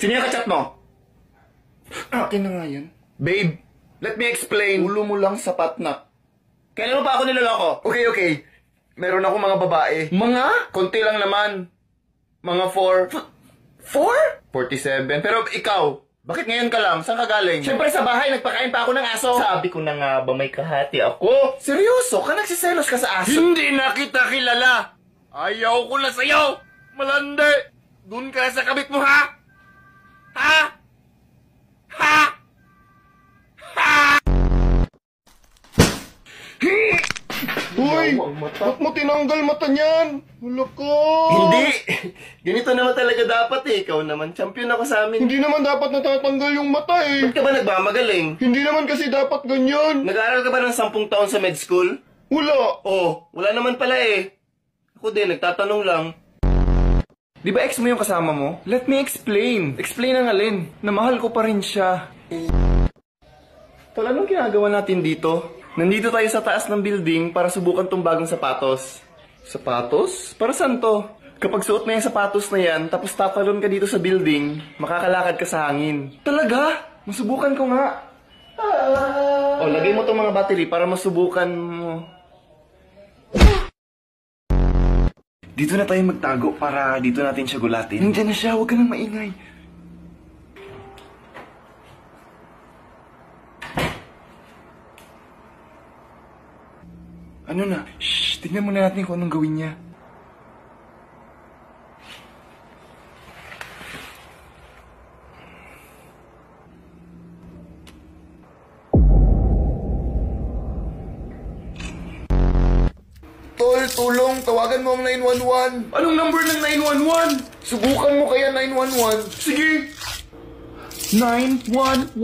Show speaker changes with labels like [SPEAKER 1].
[SPEAKER 1] Sino yung kachat mo? Akin na nga yan. Babe, let me explain. Ulo mo lang sapat na. Kailan mo pa ako niloloko? Okay. Meron ako mga babae. Mga? Konti lang naman. Mga 4? 47. Pero ikaw, bakit ngayon ka lang? Saan ka galing? Siyempre sa bahay, nagpakain pa ako ng aso. Sabi ko na nga ba may kahati ako? Seryoso? Ka nagsiselos ka sa aso? Hindi na kita kilala. Ayaw ko na sa'yo. Malandi. Doon ka sa kabit mo, ha? Ha? Ha? Ha?
[SPEAKER 2] Uy! Ba't mo tinanggal mata niyan? Wala ka!
[SPEAKER 1] Hindi! Ganito naman talaga dapat eh. Ikaw naman, champion ako sa amin.
[SPEAKER 2] Hindi naman dapat natatanggal yung mata eh.
[SPEAKER 1] Ba't ka ba nagmamagaling?
[SPEAKER 2] Hindi naman kasi dapat ganyan.
[SPEAKER 1] Nag-aaral ka ba ng 10 taon sa med school?
[SPEAKER 2] Wala.
[SPEAKER 1] Oh, wala naman pala eh. Ako din, nagtatanong lang. Di ba ex mo yung kasama mo? Let me explain. Explain ang alin. Na mahal ko pa rin siya. Tol, anong ginagawa natin dito? Nandito tayo sa taas ng building para subukan tong bagong sapatos. Sapatos? Para saan to? Kapag suot mo yung sapatos na yan, tapos tatalon ka dito sa building, makakalakad ka sa hangin. Talaga? Masubukan ko nga. O, lagay mo tong mga battery para masubukan mo. Dito na tayo magtago para dito natin siya gulatin. Nandiyan na siya, huwag ka nang maingay. Ano na? Shhh! Tignan muna natin kung anong gawin niya.
[SPEAKER 2] Tol, tulong. Tawagan mo ang 911.
[SPEAKER 1] Anong number ng 911?
[SPEAKER 2] Subukan mo kaya 911.
[SPEAKER 1] Sige! 911!